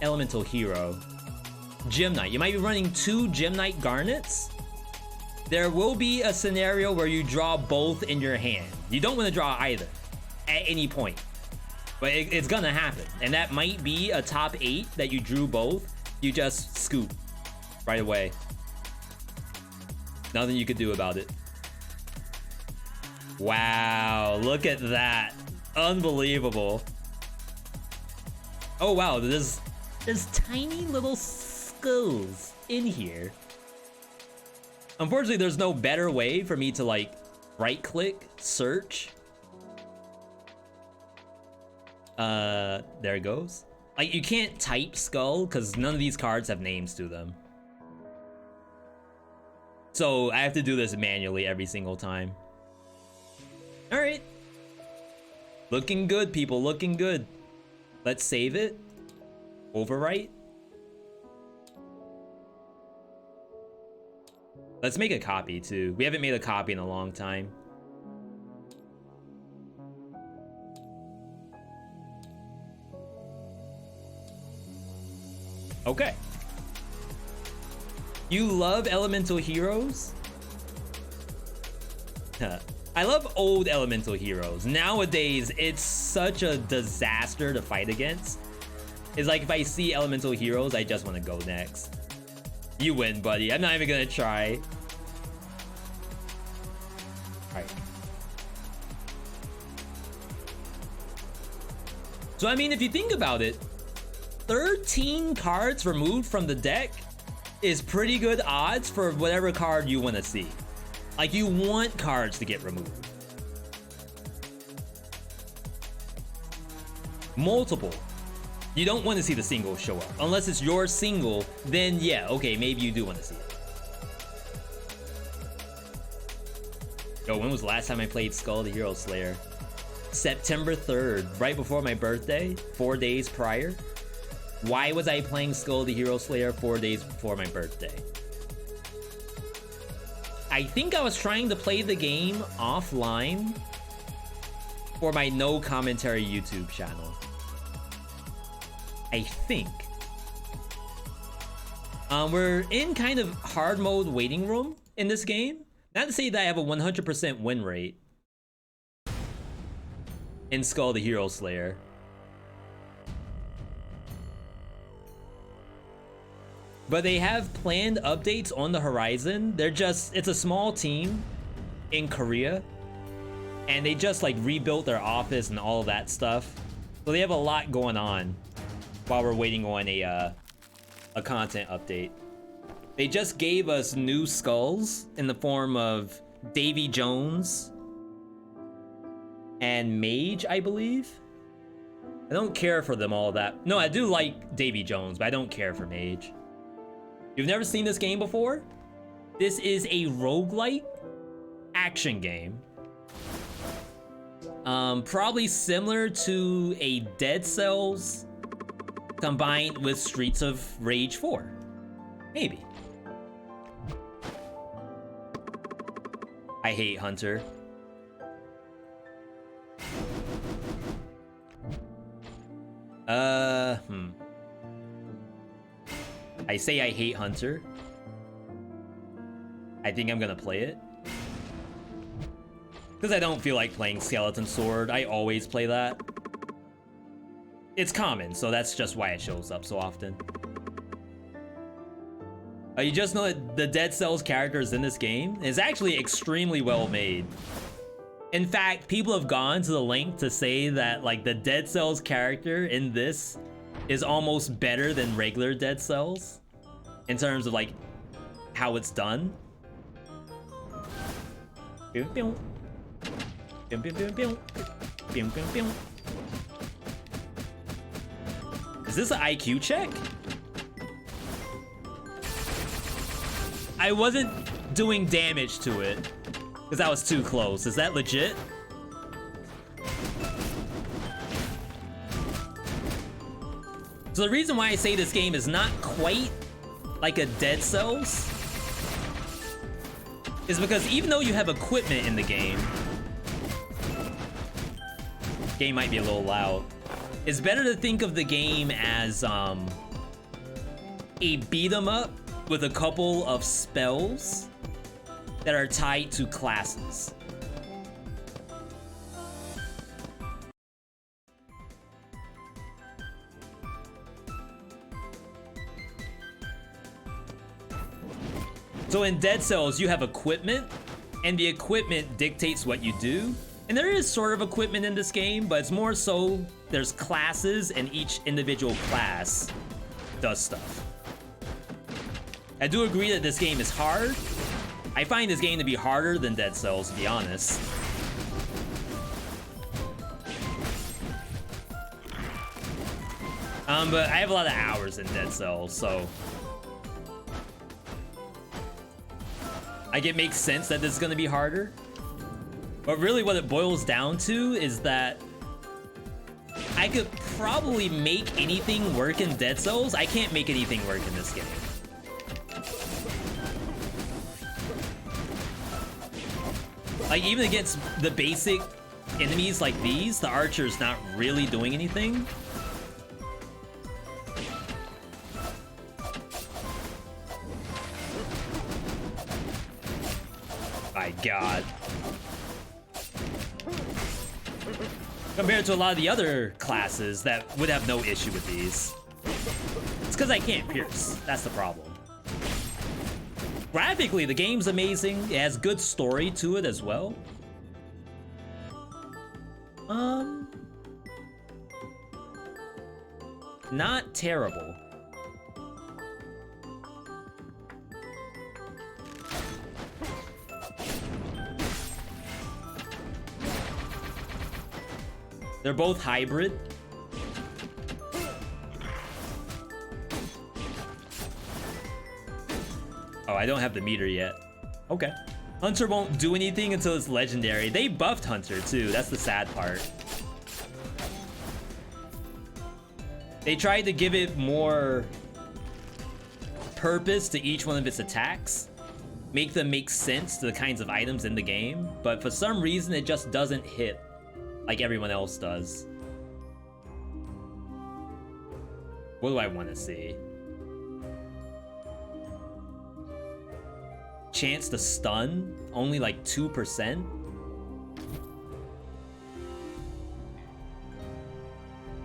elemental hero. Gem Knight. You might be running 2 Gem Knight Garnets. There will be a scenario where you draw both in your hand. You don't want to draw either at any point. But it's gonna happen. And that might be a top 8 that you drew both. You just scoop right away. Nothing you could do about it. Wow, look at that. Unbelievable. Oh wow, there's tiny little skulls in here. Unfortunately, there's no better way for me to like right click, search. There it goes. Like you can't type skull because none of these cards have names to them. So I have to do this manually every single time. All right. Looking good, people, looking good. Let's save it. Overwrite. Let's make a copy too. We haven't made a copy in a long time. Okay. You love elemental heroes? I love old elemental heroes. Nowadays, it's such a disaster to fight against. It's like if I see elemental heroes, I just want to go next. You win, buddy. I'm not even gonna try. Alright. So I mean, if you think about it, 13 cards removed from the deck is pretty good odds for whatever card you want to see. Like, you want cards to get removed. Multiple. You don't want to see the single show up. Unless it's your single, then yeah, okay, maybe you do want to see it. Yo, when was the last time I played Skul the Hero Slayer? September 3rd, right before my birthday, 4 days prior. Why was I playing Skul the Hero Slayer 4 days before my birthday? I think I was trying to play the game offline for my no commentary YouTube channel. I think. We're in kind of hard mode waiting room in this game. Not to say that I have a 100% win rate in Skul the Hero Slayer. But they have planned updates on the horizon. It's a small team in Korea. And they just like rebuilt their office and all of that stuff. So they have a lot going on while we're waiting on a content update. They just gave us new skulls in the form of Davy Jones and Mage, I believe. I don't care for them all that. No, I do like Davy Jones, but I don't care for Mage. You've never seen this game before? This is a roguelike action game. Probably similar to a Dead Cells combined with Streets of Rage 4. Maybe. I hate Hunter. I say I hate Hunter. I think I'm gonna play it. Because I don't feel like playing Skeleton Sword. I always play that. It's common, so that's just why it shows up so often. You just know that the Dead Cells characters in this game is actually extremely well made. In fact, people have gone to the length to say that like the Dead Cells character in this is almost better than regular Dead Cells in terms of like how it's done. Is this an IQ check? I wasn't doing damage to it because that was too close. Is that legit? So the reason why I say this game is not quite like a Dead Cells is because even though you have equipment in the game might be a little loud. It's better to think of the game as a beat 'em up with a couple of spells that are tied to classes. So in Dead Cells, you have equipment, and the equipment dictates what you do. And there is sort of equipment in this game, but it's more so there's classes, and each individual class does stuff. I do agree that this game is hard. I find this game to be harder than Dead Cells, to be honest. But I have a lot of hours in Dead Cells, so like it makes sense that this is gonna be harder. But really what it boils down to is that I could probably make anything work in Dead Cells. I can't make anything work in this game. Like even against the basic enemies like these, the archer's not really doing anything. My God. Compared to a lot of the other classes that would have no issue with these. It's because I can't pierce. That's the problem. Graphically, the game's amazing. It has good story to it as well. Not terrible. They're both hybrid. Oh, I don't have the meter yet. Okay. Hunter won't do anything until it's legendary. They buffed Hunter too. That's the sad part. They tried to give it more purpose to each one of its attacks. Make them make sense to the kinds of items in the game. But for some reason, it just doesn't hit like everyone else does. What do I want to see? Chance to stun, only like 2%.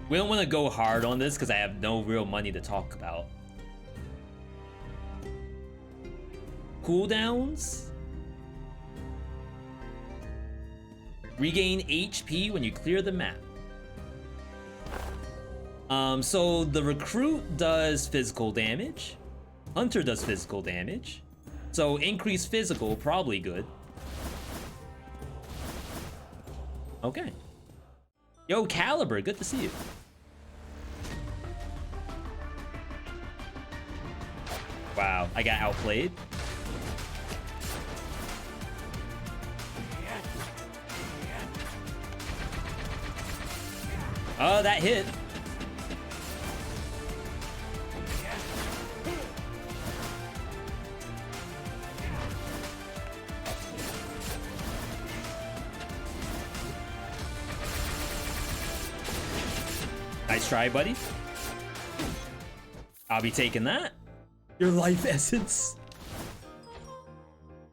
We don't want to go hard on this because I have no real money to talk about. Cooldowns. Regain HP when you clear the map. So the recruit does physical damage. Hunter does physical damage. So increased physical, probably good. Okay. Yo, Caliber, good to see you. Wow, I got outplayed. Oh, that hit. Nice try, buddy. I'll be taking that. Your life essence.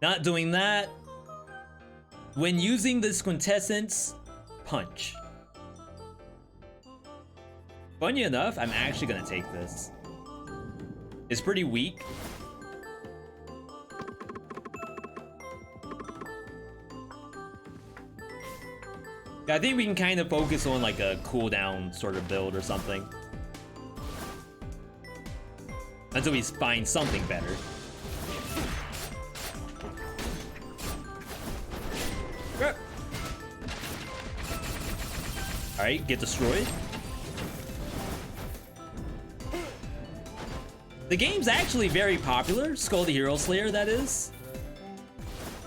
Not doing that. When using this quintessence, punch. Funny enough, I'm actually gonna take this. It's pretty weak. I think we can kind of focus on like a cooldown sort of build or something. Until we find something better. Alright, get destroyed. The game's actually very popular. Skull the Hero Slayer, that is.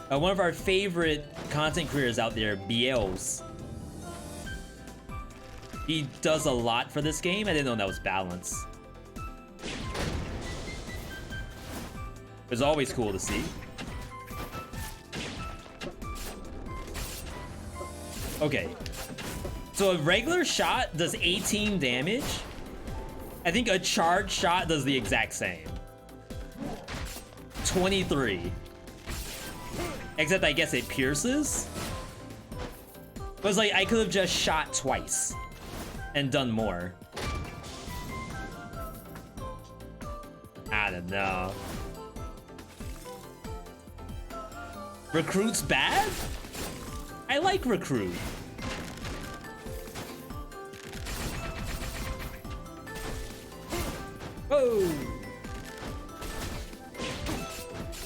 One of our favorite content creators out there, BLs. He does a lot for this game. I didn't know that was balance. It's always cool to see. Okay. So a regular shot does 18 damage. I think a charged shot does the exact same. 23. Except I guess it pierces. But it's like I could have just shot twice and done more. I don't know. Recruit's bad? I like Recruit. Oh!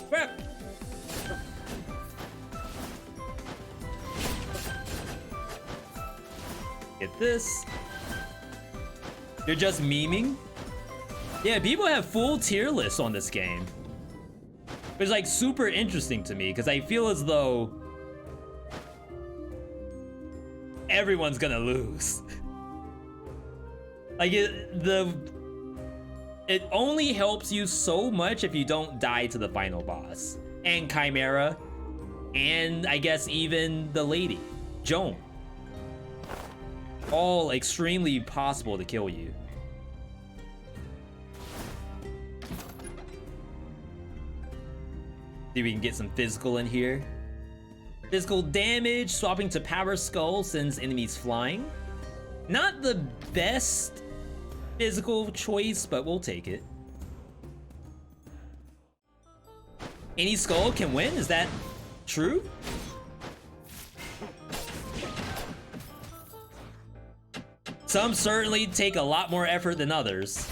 Crap! Get this. You're just memeing? Yeah, people have full tier lists on this game. It's like super interesting to me because I feel as though everyone's gonna lose. Like it only helps you so much if you don't die to the final boss and Chimera and I guess even the lady, Joan. All extremely possible to kill you. See if we can get some physical in here. Physical damage, swapping to Power Skull sends enemies flying. Not the best physical choice, but we'll take it. Any skull can win? Is that true? Some certainly take a lot more effort than others.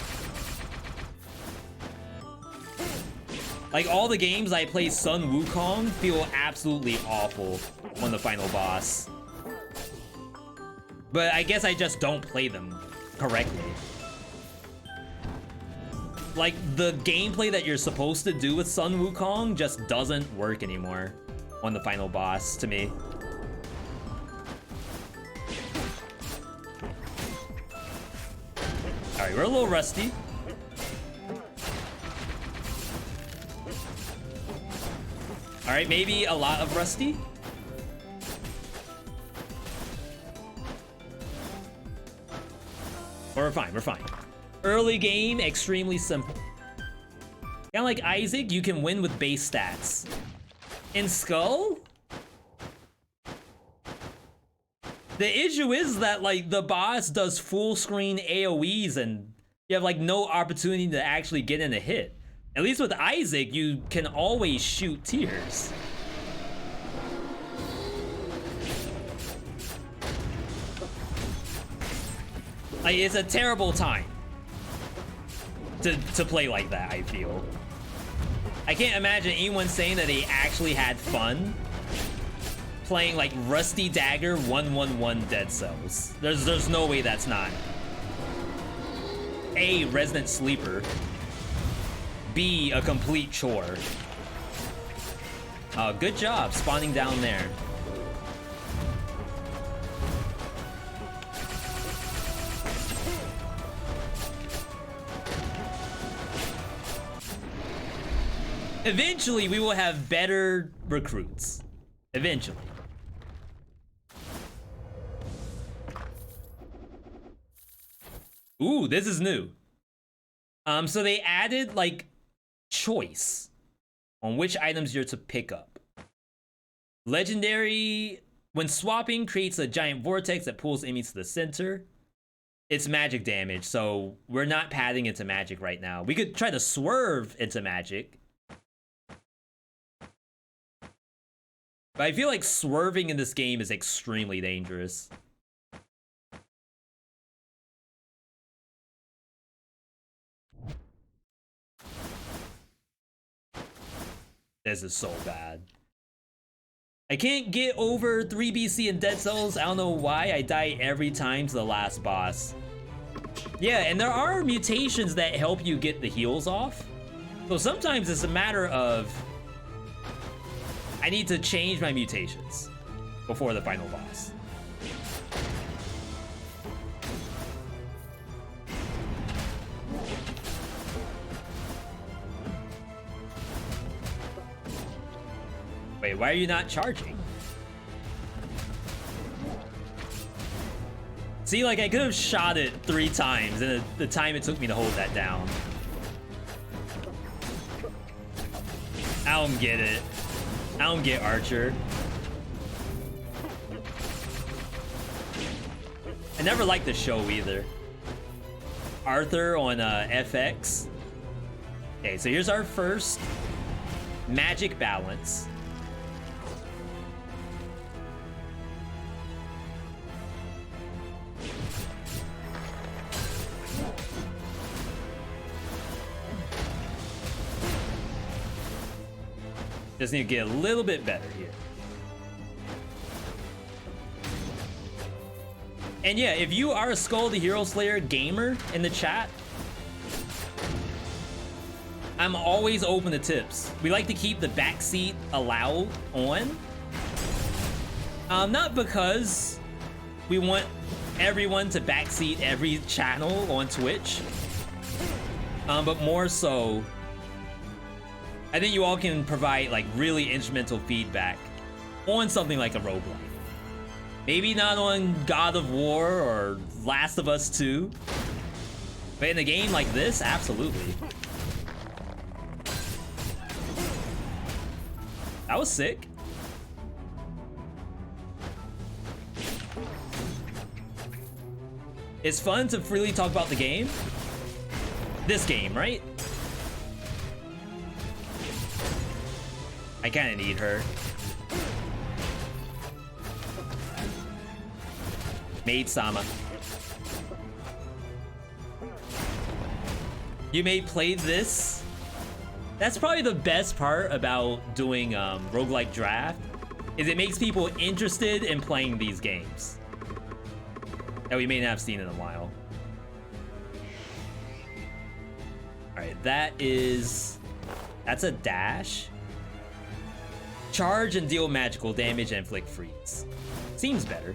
Like all the games I play Sun Wukong feel absolutely awful on the final boss. But I guess I just don't play them correctly. Like the gameplay that you're supposed to do with Sun Wukong just doesn't work anymore on the final boss to me. Alright, we're a little rusty. Alright, maybe a lot of rusty. We're fine, we're fine. Early game, extremely simple. Kinda like Isaac, you can win with base stats. In Skul, the issue is that like the boss does full screen AoEs and you have like no opportunity to actually get in a hit. At least with Isaac, you can always shoot tears. Like, it's a terrible time to play like that, I feel. I can't imagine anyone saying that they actually had fun playing like Rusty Dagger 111 Dead Cells. There's no way that's not A, Resident Sleeper, B, a complete chore. Good job spawning down there. Eventually, we will have better recruits. Eventually. Ooh, this is new. So they added like choice on which items you're to pick up. Legendary, when swapping, creates a giant vortex that pulls enemies to the center. It's magic damage, so we're not padding into magic right now. We could try to swerve into magic. But I feel like swerving in this game is extremely dangerous. This is so bad. I can't get over 3 BC in Dead Cells. I don't know why. I die every time to the last boss. Yeah, and there are mutations that help you get the heals off. So sometimes it's a matter of I need to change my mutations before the final boss. Wait, why are you not charging? See, like, I could have shot it 3 times in the time it took me to hold that down. I don't get it. I don't get Archer. I never liked the show either. Arthur on FX. Okay, so here's our first magic balance. Just need to get a little bit better here. And yeah, if you are a Skul the Hero Slayer gamer in the chat, I'm always open to tips. We like to keep the backseat allowed on. Not because we want everyone to backseat every channel on Twitch, but more so, I think you all can provide like really instrumental feedback on something like a roguelike. Maybe not on God of War or Last of Us 2, but in a game like this, absolutely. That was sick. It's fun to freely talk about the game. This game, right? I kind of need her. Maid-sama. You may play this. That's probably the best part about doing roguelike draft, is it makes people interested in playing these games that we may not have seen in a while. Alright, that's a dash. Charge and deal magical damage and inflict freeze. Seems better.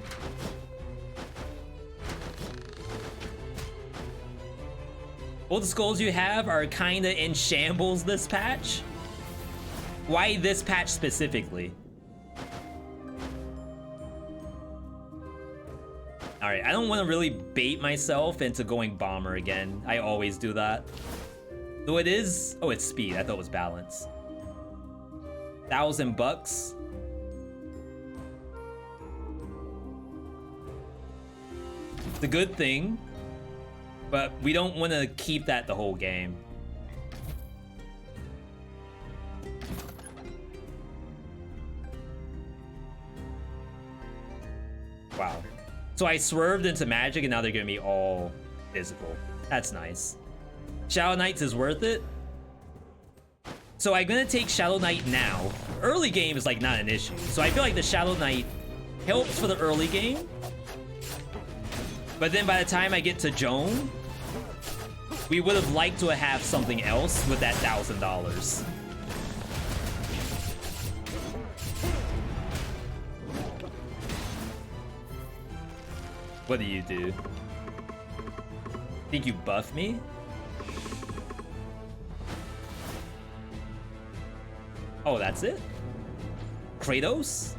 All the skulls you have are kinda in shambles this patch. Why this patch specifically? Alright, I don't want to really bait myself into going bomber again. I always do that. Though it is... Oh, it's speed. I thought it was balance. $1,000. It's a good thing, but we don't want to keep that the whole game. Wow. So I swerved into magic and now they're gonna be all physical. That's nice. Shadow Knights is worth it. So I'm gonna take Shadow Knight now. Early game is like not an issue. So I feel like the Shadow Knight helps for the early game. But then by the time I get to Joan, we would have liked to have something else with that $1,000. What do? Think you buff me? Oh, that's it? Kratos?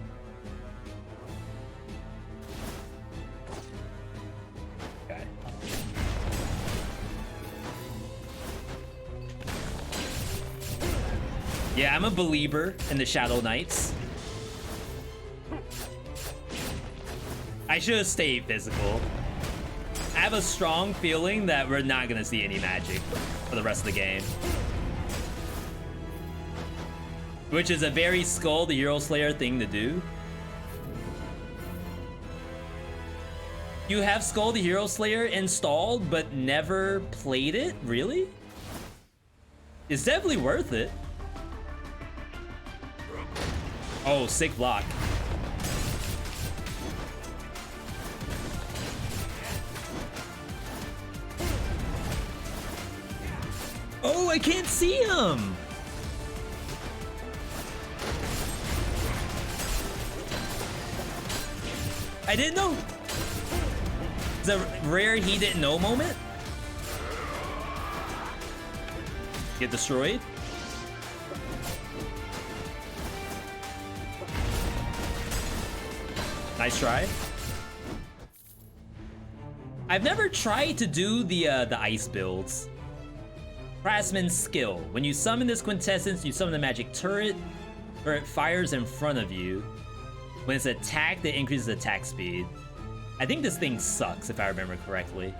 Okay. Yeah, I'm a believer in the Shadow Knights. I should have stayed physical. I have a strong feeling that we're not gonna see any magic for the rest of the game. Which is a very Skul the Hero Slayer thing to do. You have Skul the Hero Slayer installed but never played it? Really? It's definitely worth it. Oh, sick block. Oh, I can't see him! I didn't know. It's a rare he didn't know moment. Get destroyed. Nice try. I've never tried to do the ice builds. Craftsman's skill. When you summon this quintessence, you summon a magic turret, or it fires in front of you. When it's attacked, it increases attack speed. I think this thing sucks, if I remember correctly.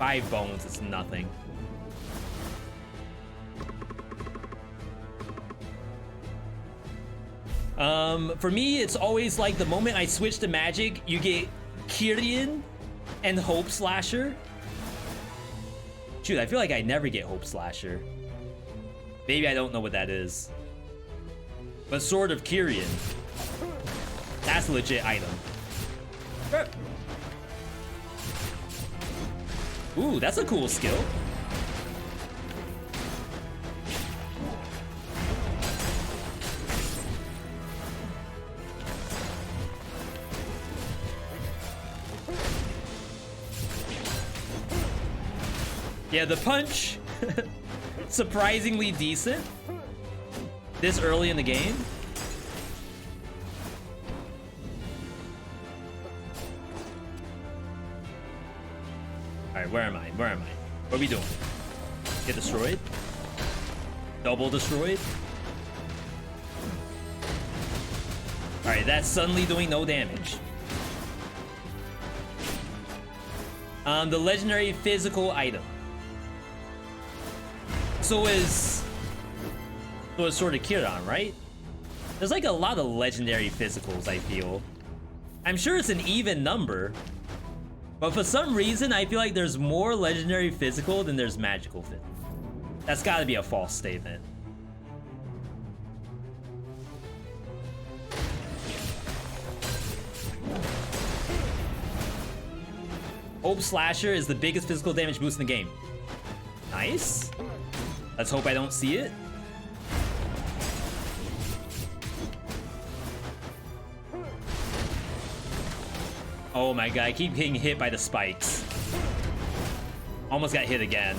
Five bones is nothing. For me, it's always like the moment I switch to magic, you get Kyrian and Hope Slasher. Shoot, I feel like I never get Hope Slasher. Maybe I don't know what that is. But Sword of Kyrian. That's a legit item. Ooh, that's a cool skill. Yeah, the punch, surprisingly decent this early in the game. All right, where am I? Where am I? What are we doing? Get destroyed? Double destroyed? All right, that's suddenly doing no damage. The legendary physical item. So is Sword of Kiran, right? There's like a lot of legendary physicals, I feel. I'm sure it's an even number, but for some reason, I feel like there's more legendary physical than there's magical physical. That's gotta be a false statement. Hope Slasher is the biggest physical damage boost in the game. Nice. Let's hope I don't see it. Oh my god, I keep getting hit by the spikes. Almost got hit again.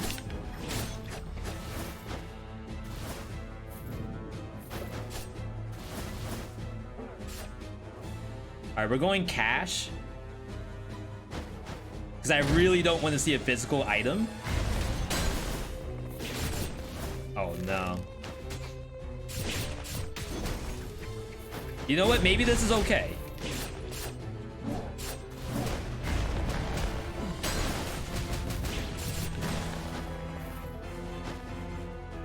Alright, we're going cash. Because I really don't want to see a physical item. Oh no. You know what? Maybe this is okay.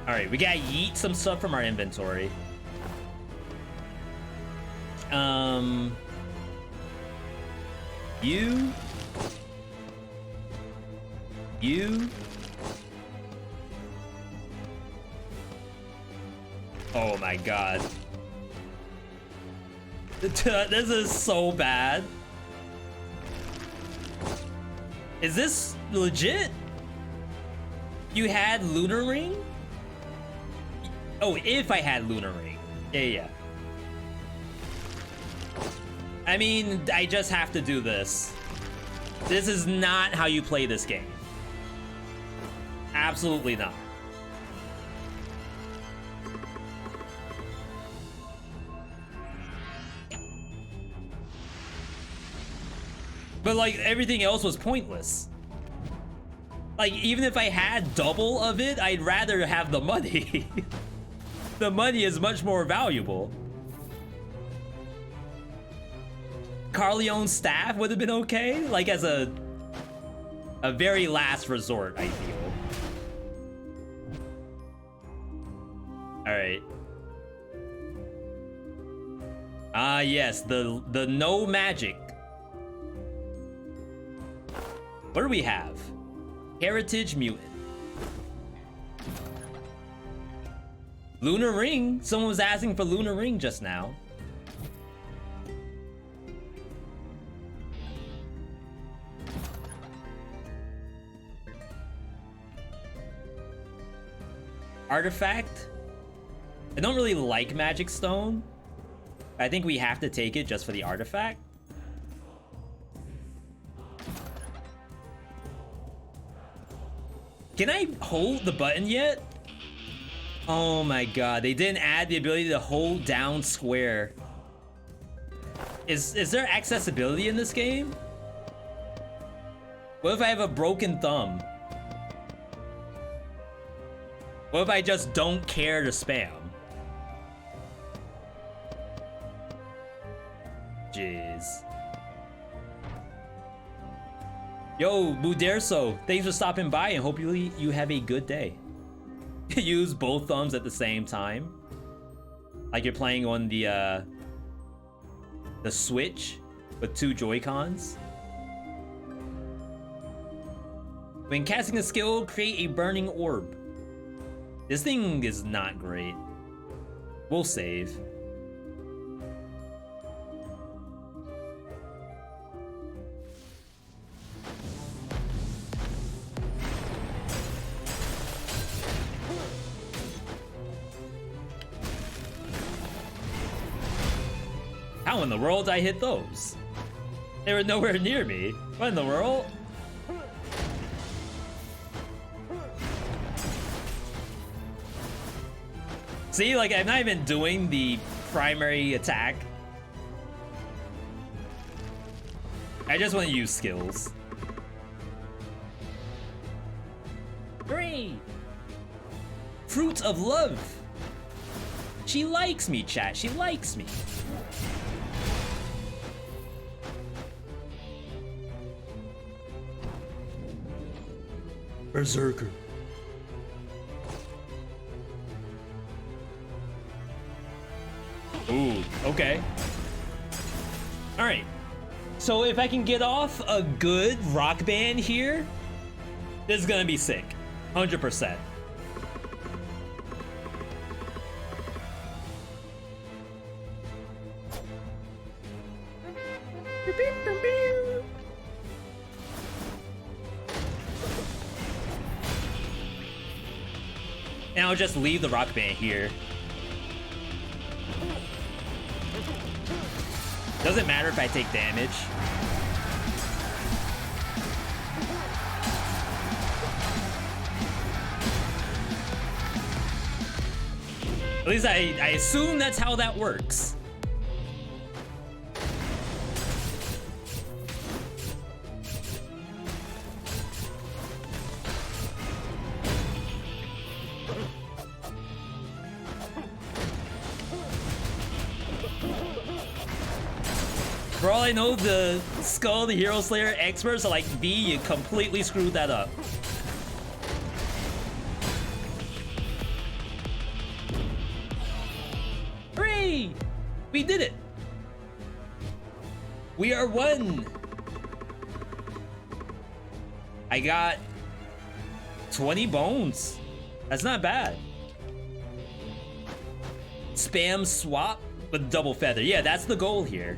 Alright, we gotta yeet some stuff from our inventory. You. Oh my god. This is so bad. Is this legit? You had Lunar Ring? Oh, if I had Lunar Ring. Yeah. I mean, I just have to do this. This is not how you play this game. Absolutely not. But like, everything else was pointless. Like, even if I had double of it, I'd rather have the money. The money is much more valuable. Carleone's staff would have been okay, like as a very last resort, I feel. All right. Ah, yes, the no magic. What do we have? Heritage Mutant. Lunar Ring. Someone was asking for Lunar Ring just now. Artifact. I don't really like Magic Stone. I think we have to take it just for the artifact. Can I hold the button yet? Oh my god, they didn't add the ability to hold down square. Is there accessibility in this game? What if I have a broken thumb? What if I just don't care to spam? Jeez. Yo, Muderso, thanks for stopping by and hope you have a good day. Use both thumbs at the same time. Like you're playing on the Switch with 2 Joy-Cons. When casting a skill, create a burning orb. This thing is not great. We'll save. How in the world did I hit those? They were nowhere near me. What in the world? See, like, I'm not even doing the primary attack. I just want to use skills. 3. Fruit of love. She likes me, chat. She likes me. Berserker. Ooh, okay. All right. So if I can get off a good rock band here, this is gonna be sick. 100%. And I'll just leave the rock band here. Doesn't matter if I take damage. At least I assume that's how that works. For all I know, the Skul, the Hero Slayer experts are like, V, you completely screwed that up. Hooray! We did it! We are one! I got 20 bones. That's not bad. Spam swap with double feather. Yeah, that's the goal here.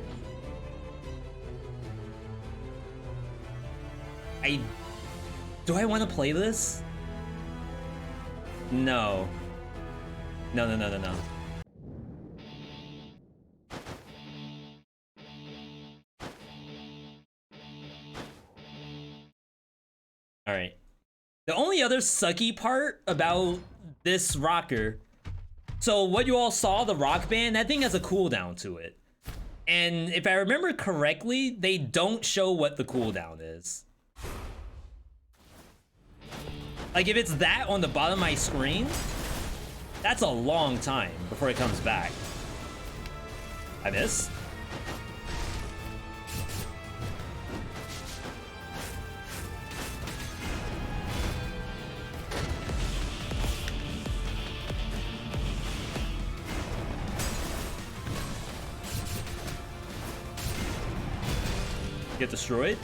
Do I want to play this? No. No. All right. The only other sucky part about this rocker, so what you all saw, the rock band, that thing has a cooldown to it. And if I remember correctly, they don't show what the cooldown is. Like, if it's that on the bottom of my screen, that's a long time before it comes back. I missed. Get destroyed.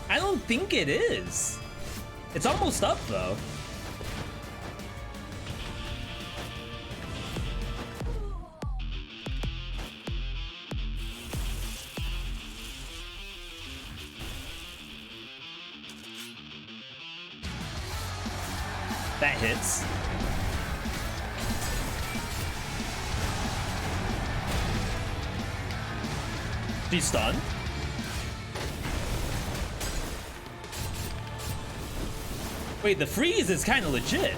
I don't think it is. It's almost up though. That hits. She's stunned. Wait, the freeze is kind of legit.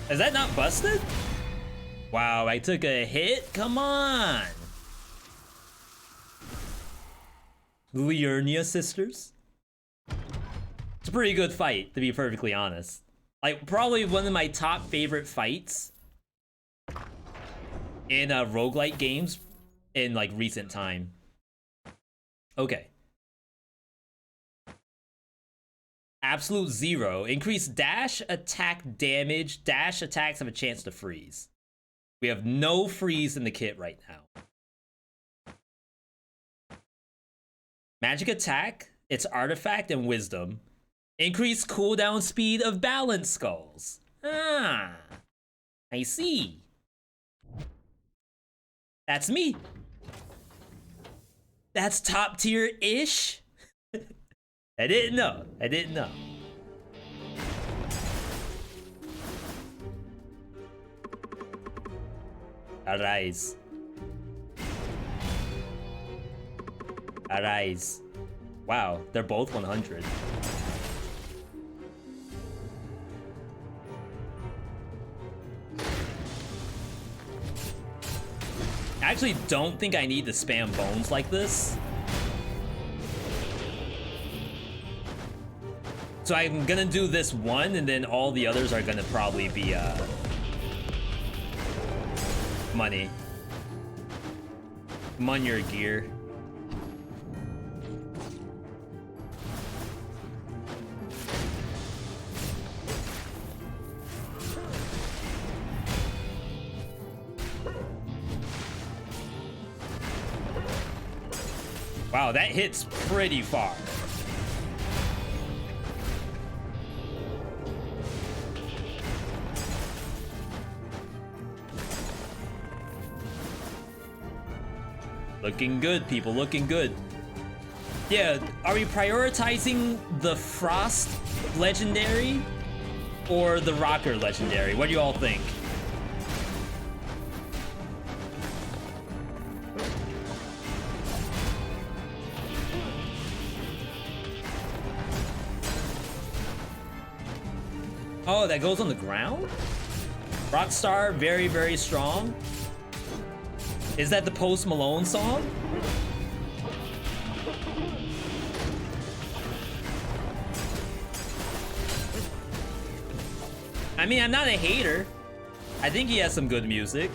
Is that not busted? Wow, I took a hit? Come on. Liurnia sisters? It's a pretty good fight, to be perfectly honest. Like, probably one of my top favorite fights in roguelike games in, like, recent time. Okay. Absolute 0. Increase dash attack damage. Dash attacks have a chance to freeze. We have no freeze in the kit right now. Magic attack, its artifact, and wisdom. Increase cooldown speed of balance skulls. Ah, I see. That's me. That's top tier-ish. I didn't know. I didn't know. Arise. Arise. Wow, they're both 100. I actually don't think I need to spam bones like this. So I'm gonna do this one, and then all the others are gonna probably be money. Munyer gear. Wow, that hits pretty far. Looking good, people, looking good. Yeah, are we prioritizing the Frost legendary or the Rocker legendary? What do you all think? Oh, that goes on the ground? Rockstar, very, very strong. Is that the Post Malone song? I mean, I'm not a hater. I think he has some good music.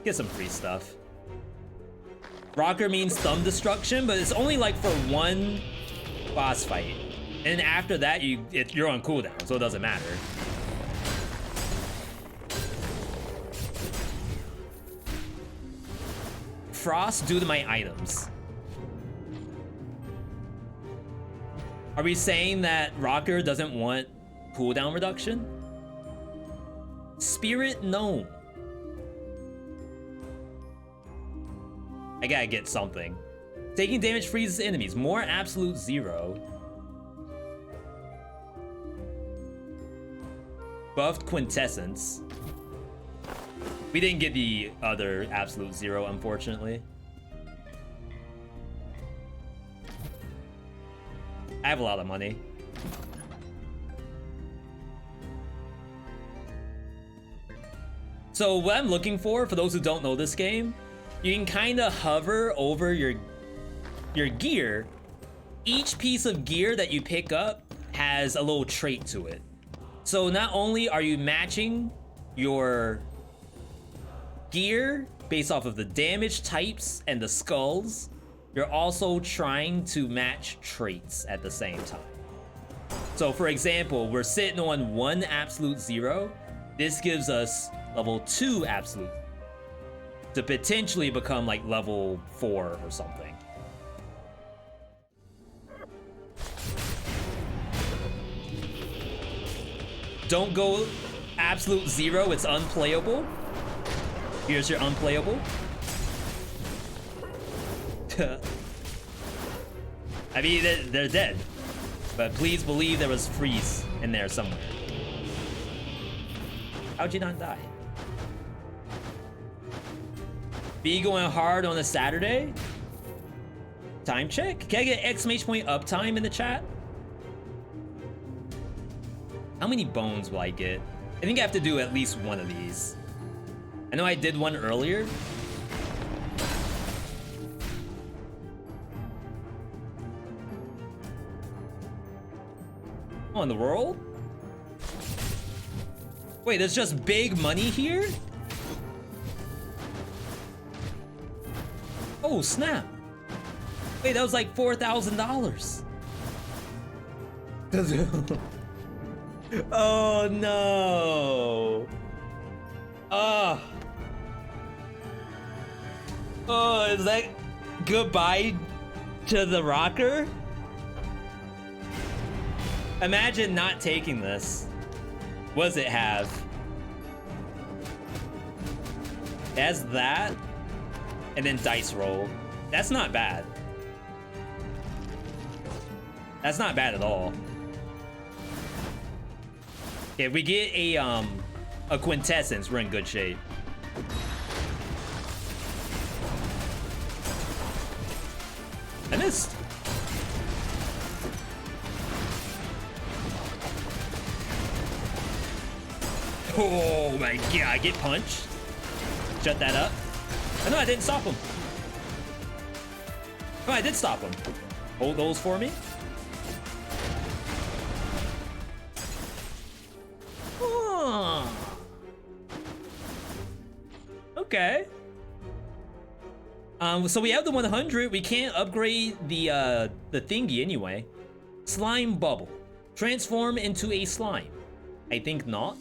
Get some free stuff. Rocker means thumb destruction, but it's only like for one boss fight. And after that, you're on cooldown, so it doesn't matter. Frost due to my items. Are we saying that Rocker doesn't want cooldown reduction? Spirit, no. I gotta get something. Taking damage freezes enemies. More absolute 0. Buffed quintessence. We didn't get the other absolute 0, unfortunately. I have a lot of money. So what I'm looking for those who don't know this game, you can kind of hover over your gear. Each piece of gear that you pick up has a little trait to it. So not only are you matching your gear based off of the damage types and the skulls, you're also trying to match traits at the same time. So for example, we're sitting on 1 absolute 0. This gives us level 2 absolute to potentially become like level 4 or something. Don't go absolute zero, it's unplayable. Here's your unplayable. I mean, they're dead. But please believe there was freeze in there somewhere. How'd you not die? B going hard on a Saturday? Time check? Can I get exclamation point uptime in the chat? How many bones will I get? I think I have to do at least one of these. I know I did one earlier. Oh, in the world? Wait, there's just big money here? Oh, snap. Wait, that was like $4,000. Oh, no. Oh. Oh, is that goodbye to the rocker? Imagine not taking this. What does it have? It has that, and then dice roll. That's not bad. That's not bad at all. If we get a quintessence, we're in good shape. I missed. Oh my god, get punched. Shut that up. Oh, no, I didn't stop him. Oh, I did stop him. Hold those for me. Oh. Okay. So we have the 100. We can't upgrade the thingy anyway. Slime bubble. Transform into a slime. I think not.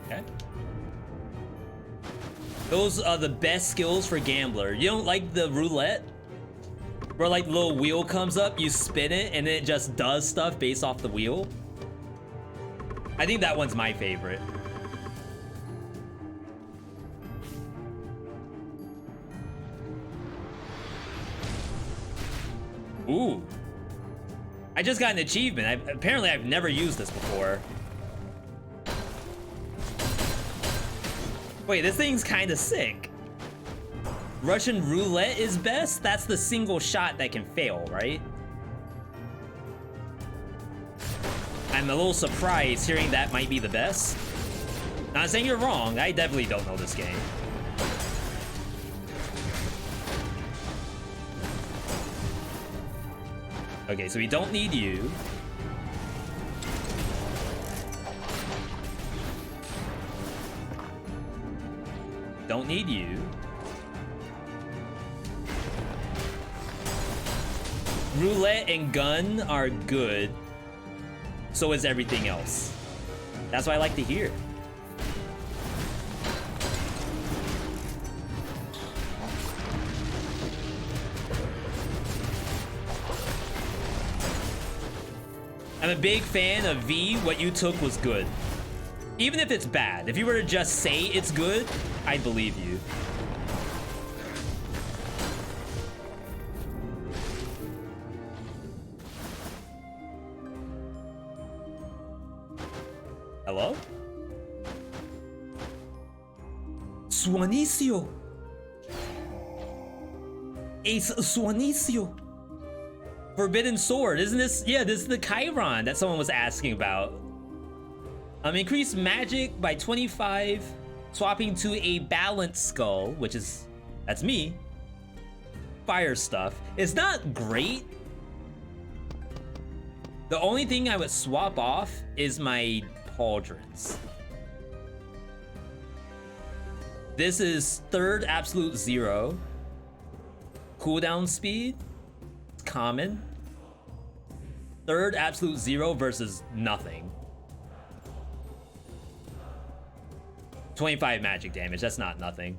Okay. Those are the best skills for gambler. You don't like the roulette? Where like the little wheel comes up, you spin it, and then it just does stuff based off the wheel? I think that one's my favorite. Ooh. I just got an achievement. Apparently I've never used this before. Wait, this thing's kind of sick. Russian roulette is best? That's the single shot that can fail, right? I'm a little surprised hearing that might be the best. Not saying you're wrong, I definitely don't know this game. Okay, so we don't need you. Don't need you. Roulette and gun are good. So is everything else. That's what I like to hear. I'm a big fan of V. What you took was good. Even if it's bad. If you were to just say it's good, I'd believe you. Hello? Suanicio. Ace Suanicio. Forbidden sword, isn't this? Yeah, this is the Chiron that someone was asking about. Increase magic by 25, swapping to a balanced skull, which is, that's me. Fire stuff. It's not great. The only thing I would swap off is my pauldrons. This is third absolute 0. Cooldown speed, it's common. Third absolute 0 versus nothing. 25 magic damage, that's not nothing.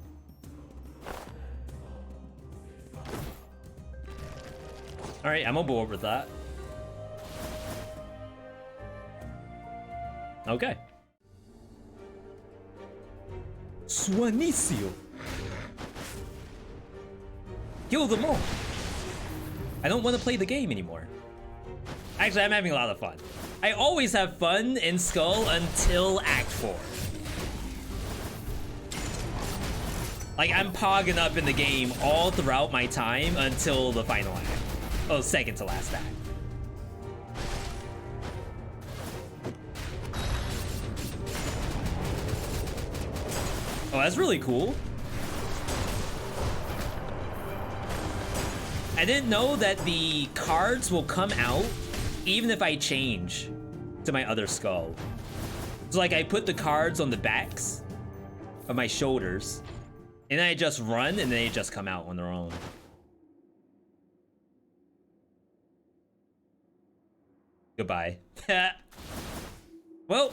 All right, I'm on board with that. Okay. Suanicio. Kill them all. I don't want to play the game anymore. Actually, I'm having a lot of fun. I always have fun in Skul until Act 4. Like, I'm pogging up in the game all throughout my time until the final act. Oh, second to last act. Oh, that's really cool. I didn't know that the cards will come out even if I change to my other skull. So like I put the cards on the backs of my shoulders and then I just run and they just come out on their own. Goodbye. Well,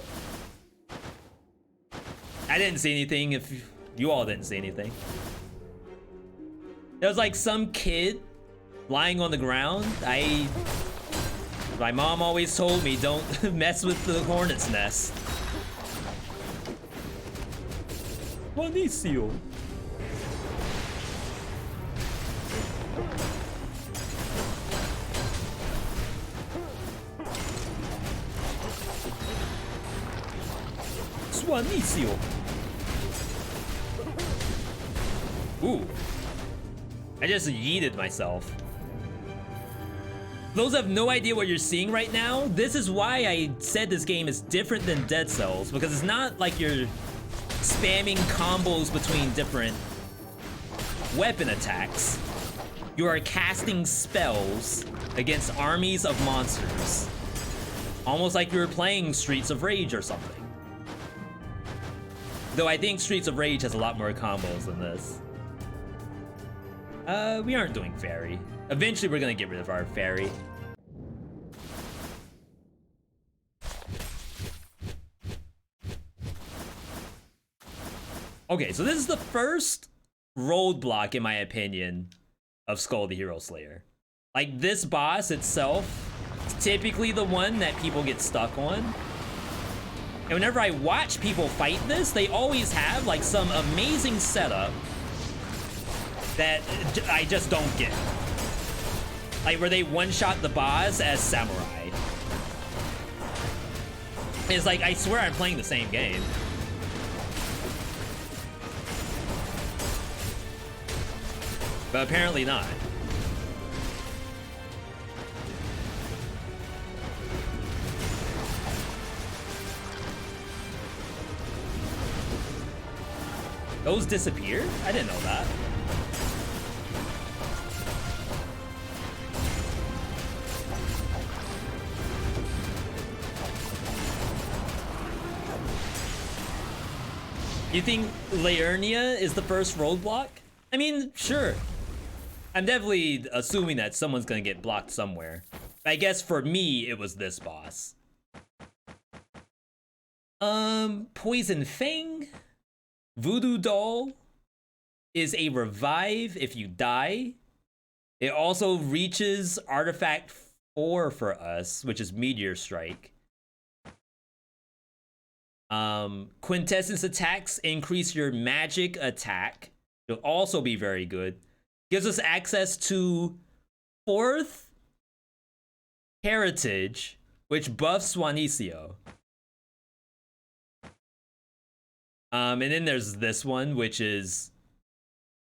I didn't see anything if you all didn't see anything. There was like some kid lying on the ground. My mom always told me don't mess with the hornet's nest. Bonicio. Suanicio. Ooh. I just yeeted myself. Those have no idea what you're seeing right now. This is why I said this game is different than Dead Cells, because it's not like you're spamming combos between different weapon attacks. You are casting spells against armies of monsters. Almost like you were playing Streets of Rage or something. Though I think Streets of Rage has a lot more combos than this. We aren't doing fairy. Eventually we're gonna get rid of our fairy. Okay, so this is the first roadblock, in my opinion, of Skul the Hero Slayer. Like, this boss itself is typically the one that people get stuck on. And whenever I watch people fight this, they always have, like, some amazing setup that I just don't get. Like, where they one-shot the boss as samurai. It's like, I swear I'm playing the same game. But apparently not. Those disappeared? I didn't know that. You think Liurnia is the first roadblock? I mean, sure. I'm definitely assuming that someone's gonna get blocked somewhere. I guess for me, it was this boss. Poison Fang? Voodoo Doll is a revive if you die. It also reaches Artifact 4 for us, which is Meteor Strike. Quintessence attacks increase your magic attack. It'll also be very good. Gives us access to 4th Heritage, which buffs Suanicio. And then there's this one, which is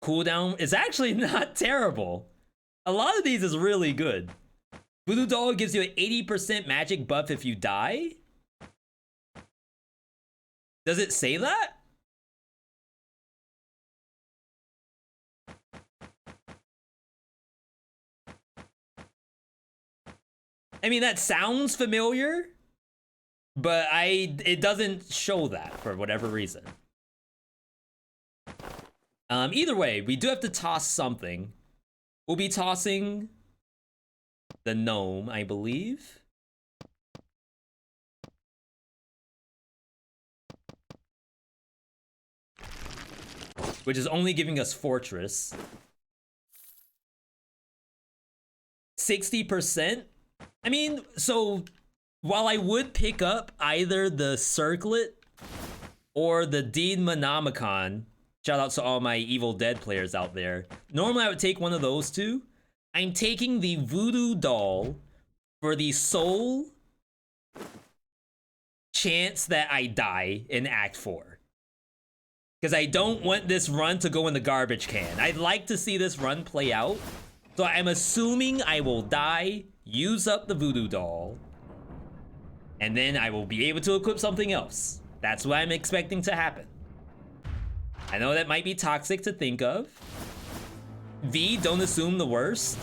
cooldown is actually not terrible. A lot of these is really good. Voodoo Doll gives you an 80% magic buff if you die. Does it say that? I mean, that sounds familiar, but it doesn't show that for whatever reason. Either way, we do have to toss something. We'll be tossing the gnome, I believe. Which is only giving us Fortress. 60%. I mean, so while I would pick up either the Circlet or the Demonomicon, shout out to all my Evil Dead players out there. Normally I would take one of those two. I'm taking the Voodoo Doll for the sole chance that I die in Act 4. Because I don't want this run to go in the garbage can. I'd like to see this run play out. So I'm assuming I will die, use up the Voodoo Doll, and then I will be able to equip something else. That's what I'm expecting to happen. I know that might be toxic to think of. V, don't assume the worst.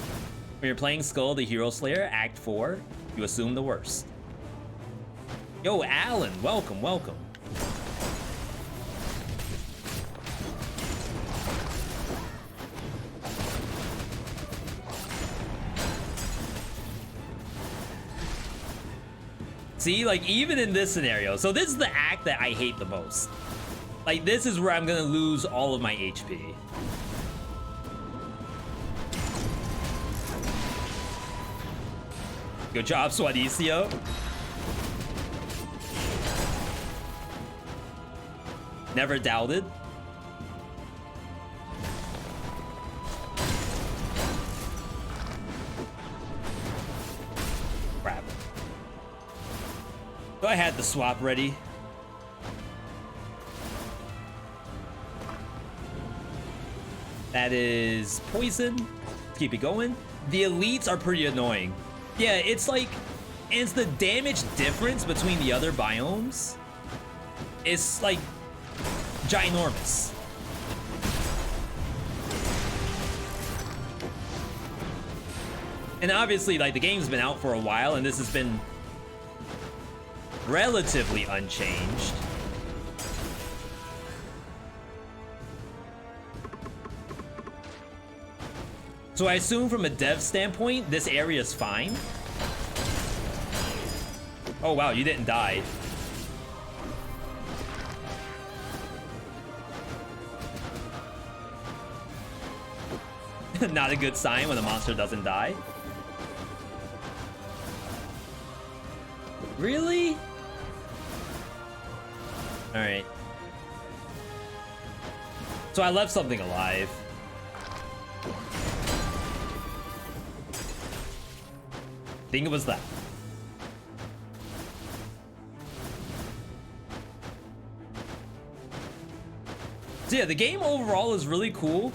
When you're playing Skul the Hero Slayer, Act 4, you assume the worst. Yo, Alan, welcome, welcome. See, like, even in this scenario, so this is the act that I hate the most. Like, this is where I'm gonna lose all of my HP. Good job, Swadicio. Never doubted. Crap. So I had the swap ready. That is poison. Let's keep it going. The elites are pretty annoying. Yeah, it's like, it's the damage difference between the other biomes. It's like ginormous. And obviously, like, the game's been out for a while and this has been relatively unchanged. So I assume from a dev standpoint, this area is fine. Oh wow, you didn't die. Not a good sign when a monster doesn't die. Really? All right. So I left something alive. I think it was that. So yeah, the game overall is really cool.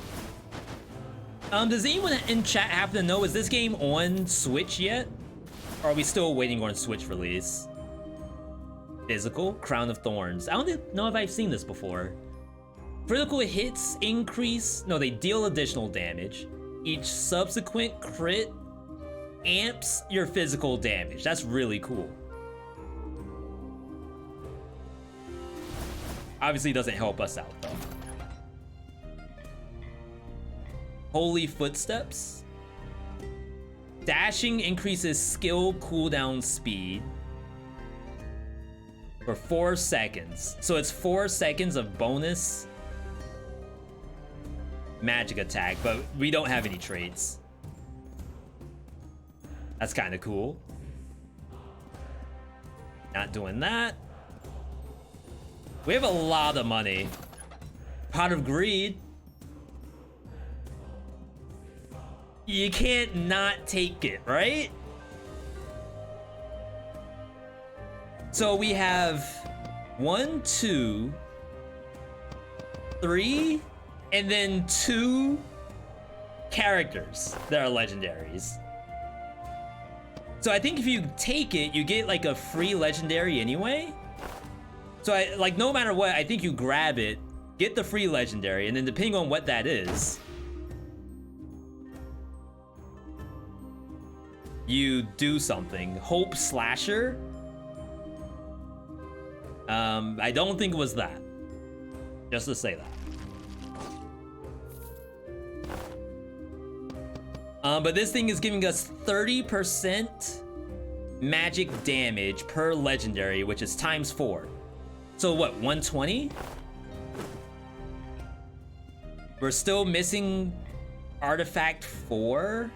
Does anyone in chat happen to know, is this game on Switch yet? Or are we still waiting on Switch release? Physical, Crown of Thorns. I don't know if I've seen this before. Critical hits increase, no, they deal additional damage. Each subsequent crit amps your physical damage. That's really cool. Obviously doesn't help us out though. Holy Footsteps. Dashing increases skill cooldown speed for 4 seconds. So it's 4 seconds of bonus magic attack, but we don't have any traits. That's kind of cool. Not doing that. We have a lot of money. Pot of Greed. You can't not take it, right? So we have 1, 2, 3, and then 2 characters that are legendaries. So I think if you take it, you get like a free legendary anyway. So I, like, no matter what, I think you grab it, get the free legendary, and then depending on what that is, you do something. Hope Slasher. I don't think it was that. Just to say that. But this thing is giving us 30% magic damage per legendary, which is times 4. So what, 120? We're still missing artifact 4.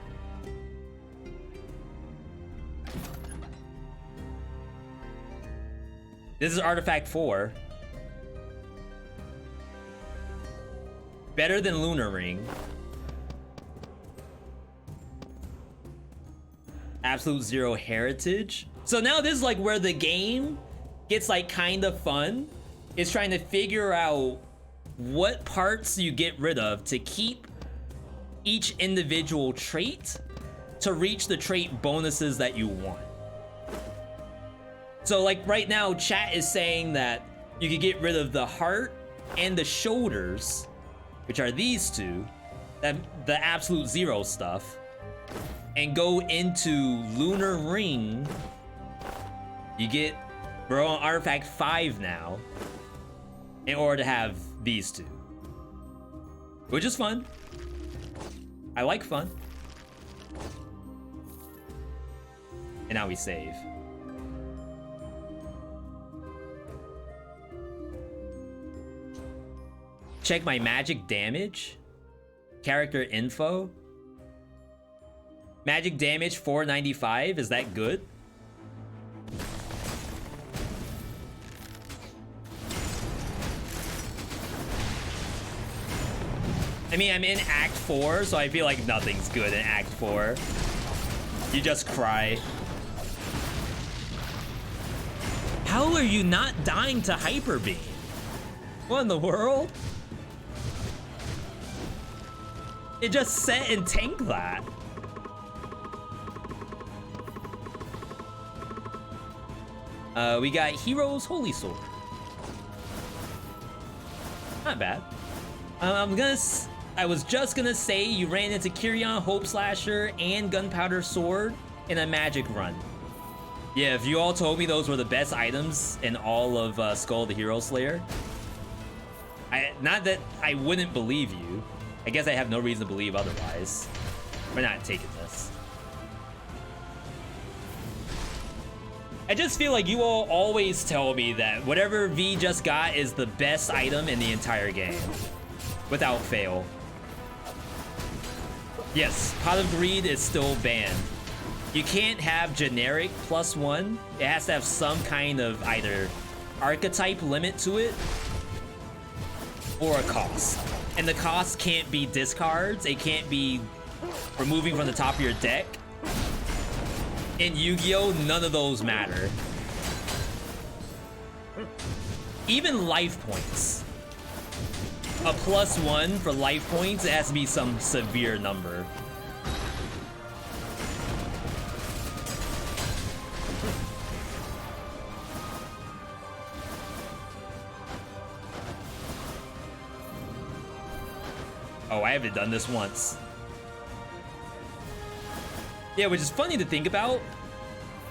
This is Artifact 4. Better than Lunar Ring. Absolute Zero Heritage. So now this is like where the game gets like kind of fun. It's trying to figure out what parts you get rid of to keep each individual trait to reach the trait bonuses that you want. So like right now, chat is saying that you can get rid of the heart and the shoulders, which are these two, the absolute zero stuff, and go into Lunar Ring. We're on Artifact 5 now, in order to have these two, which is fun. I like fun. And now we save. Check my magic damage. Character info. Magic damage 495. Is that good? I mean, I'm in Act 4, so I feel like nothing's good in Act 4. You just cry. How are you not dying to Hyper Beam? What in the world? It just set and tank that. We got Hero's Holy Sword. Not bad. I was just gonna say you ran into Kyrian, Hope Slasher, and Gunpowder Sword in a magic run. Yeah, if you all told me those were the best items in all of Skul the Hero Slayer, not that I wouldn't believe you. I guess I have no reason to believe otherwise. We're not taking this. I just feel like you all always tell me that whatever V just got is the best item in the entire game. Without fail. Yes, Pot of Greed is still banned. You can't have generic +1. It has to have some kind of either archetype limit to it or a cost. And the cost can't be discards. It can't be removing from the top of your deck. In Yu-Gi-Oh, none of those matter. Even life points. A +1 for life points, it has to be some severe number. Oh, I haven't done this once. Yeah, which is funny to think about,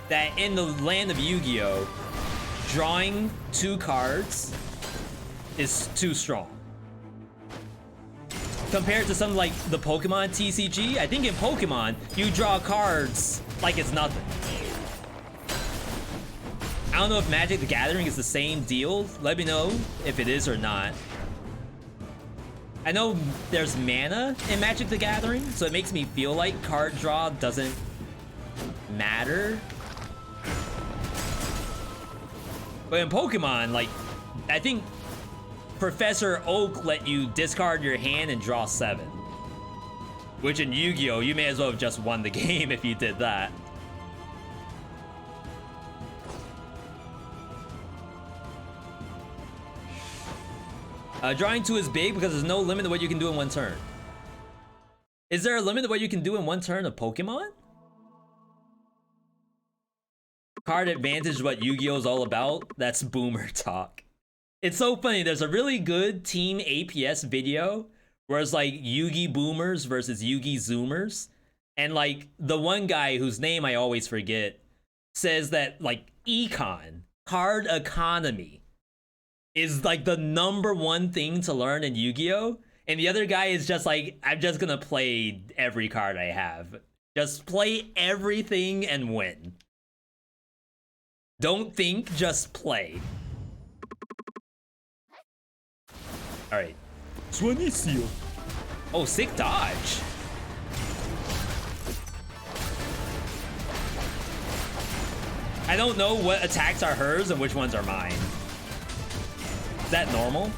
that in the land of Yu-Gi-Oh, drawing 2 cards is too strong. Compared to something like the Pokemon TCG, I think in Pokemon, you draw cards like it's nothing. I don't know if Magic the Gathering is the same deal. Let me know if it is or not. I know there's mana in Magic the Gathering, so it makes me feel like card draw doesn't matter. But in Pokemon, like, I think Professor Oak let you discard your hand and draw 7. Which in Yu-Gi-Oh, you may as well have just won the game if you did that. Drawing 2 is big because there's no limit to what you can do in one turn. Is there a limit to what you can do in one turn of Pokemon? Card advantage is what Yu-Gi-Oh is all about. That's boomer talk. It's so funny. There's a really good Team APS video where it's like Yugi boomers versus Yugi zoomers. And like the one guy whose name I always forget says that like econ, card economy, is like the #1 thing to learn in Yu-Gi-Oh! And the other guy is just like, I'm just gonna play every card I have. Just play everything and win. Don't think, just play. Alright. Swanisio. Oh, sick dodge. I don't know what attacks are hers and which ones are mine. Is that normal?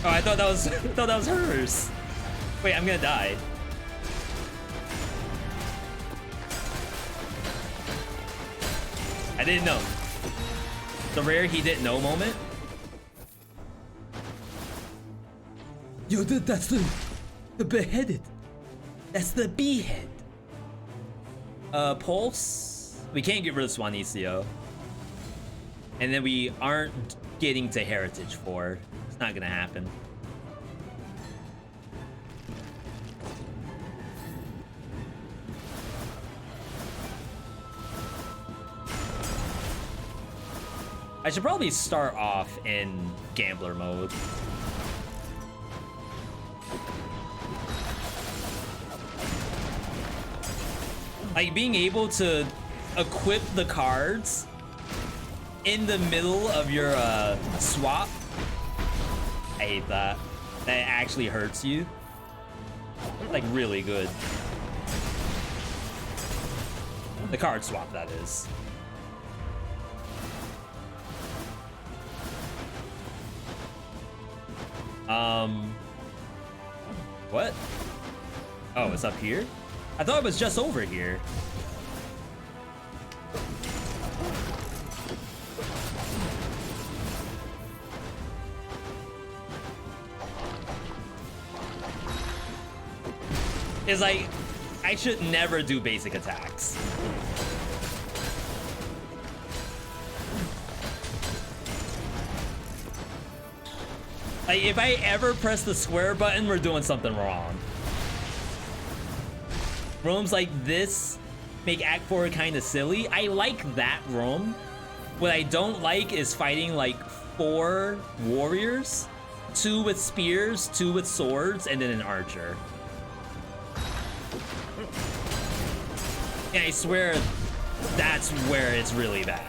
Oh, I thought that was hers. Wait, I'm gonna die. I didn't know. The rare he didn't know moment. Yo, that's the beheaded. That's the behead. Pulse. We can't get rid of Swanisio. And then we aren't getting to Heritage 4. It's not gonna happen. I should probably start off in Gambler mode. Like being able to equip the cards in the middle of your swap. I hate that. That actually hurts you. Like really good. The card swap, that is. What? Oh, it's up here? I thought it was just over here. It's like, I should never do basic attacks. Like, if I ever press the square button, we're doing something wrong. Rooms like this make Act 4 kind of silly. I like that room. What I don't like is fighting like 4 warriors, 2 with spears, 2 with swords, and then an archer. And I swear that's where it's really bad.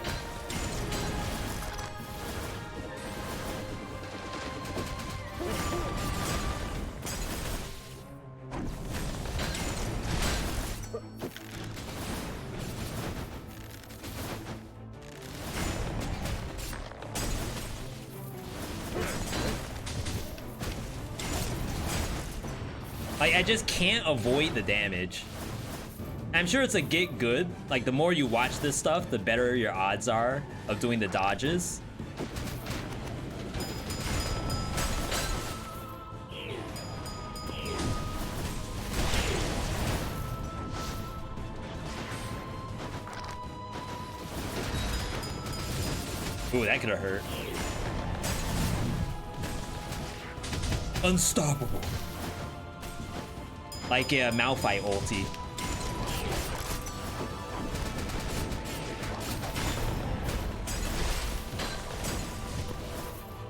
Like, I just can't avoid the damage. I'm sure it's a get good. Like, the more you watch this stuff, the better your odds are of doing the dodges. Ooh, that could have hurt. Unstoppable. Like a Malphite ulti.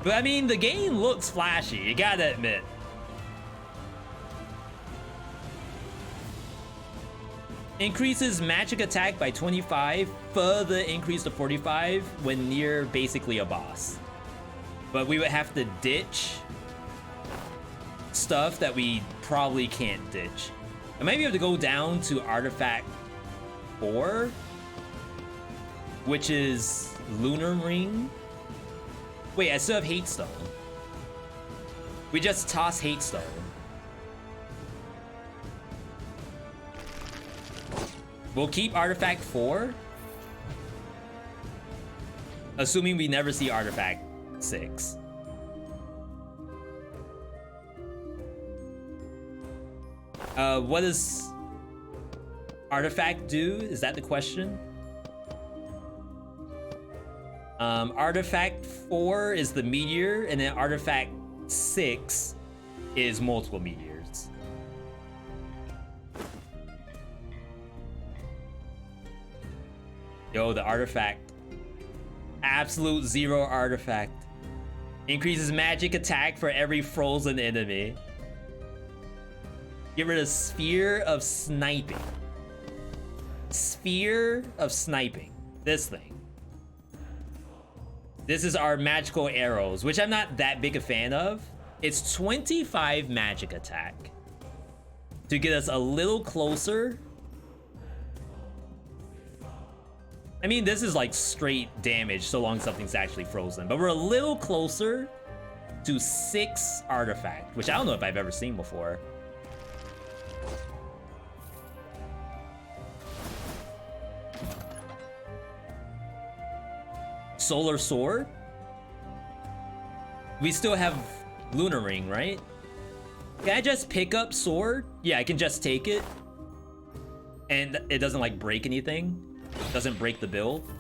But I mean, the game looks flashy, you gotta admit. Increases magic attack by 25, further increase to 45 when near basically a boss. But we would have to ditch stuff that we probably can't ditch. I might be able to go down to Artifact 4, which is Lunar Ring. Wait, I still have Hate Stone. We just toss Hate Stone. We'll keep Artifact 4. Assuming we never see Artifact 6. What does Artifact do? Is that the question? Artifact 4 is the meteor, and then Artifact 6 is multiple meteors. Yo, the artifact. Absolute 0 artifact. Increases magic attack for every frozen enemy. Get rid of Sphere of Sniping. Sphere of Sniping. This thing. This is our magical arrows, which I'm not that big a fan of. It's 25 magic attack to get us a little closer. I mean, this is like straight damage so long as something's actually frozen, but we're a little closer to 6 artifact, which I don't know if I've ever seen before. Solar Sword. We still have Lunar Ring, right? Can I just pick up Sword? Yeah, I can just take it. And it doesn't like break anything. Doesn't break the build.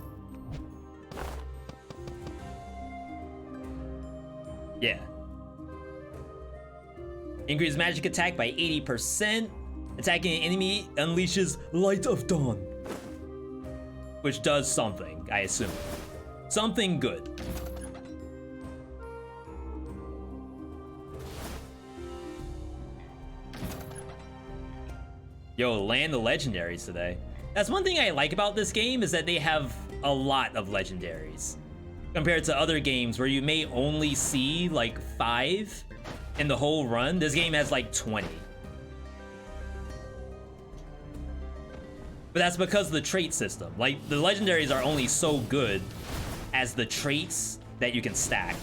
Yeah. Increase magic attack by 80%. Attacking an enemy unleashes Light of Dawn, which does something, I assume. Something good. Yo, land the legendaries today. That's one thing I like about this game, is that they have a lot of legendaries compared to other games where you may only see like 5 in the whole run. This game has like 20. But that's because of the trait system. Like, the legendaries are only so good as the traits that you can stack.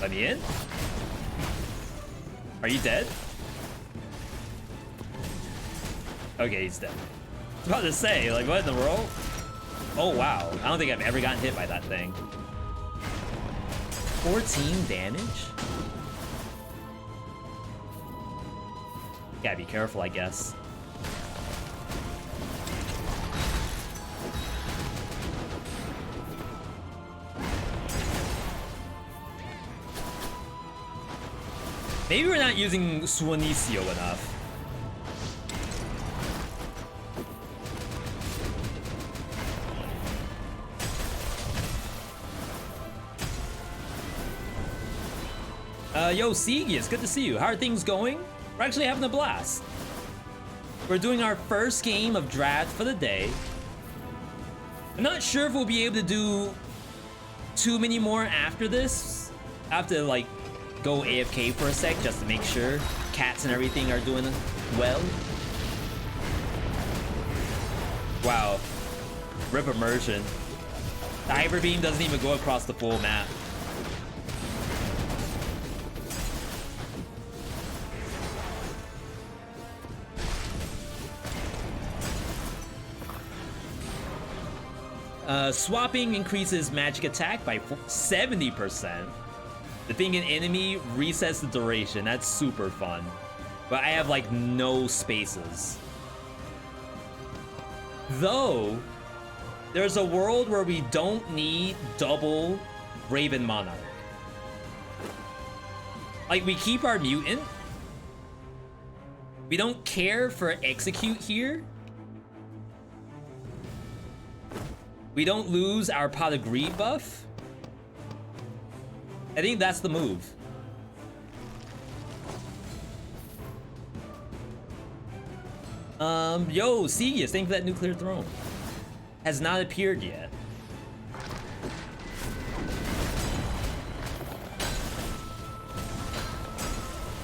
Let me in? Are you dead? Okay, he's dead. I was about to say, like, what in the world? Oh, wow. I don't think I've ever gotten hit by that thing. 14 damage? Gotta be careful, I guess. Maybe we're not using Suanicio enough. Yo, Sigi, it's good to see you. How are things going? We're actually having a blast. We're doing our first game of draft for the day. I'm not sure if we'll be able to do too many more after this. I have to, like, go AFK for a sec just to make sure cats and everything are doing well. Wow. Rip immersion. The Hyper Beam doesn't even go across the full map. Swapping increases magic attack by 70%. Defeating an enemy resets the duration. That's super fun. But I have like no spaces. Though, there's a world where we don't need double Raven Monarch. Like, we keep our mutant. We don't care for execute here. We don't lose our Pádhraic buff. I think that's the move. Yo, Sirius, thank you for that nuclear throne. Has not appeared yet.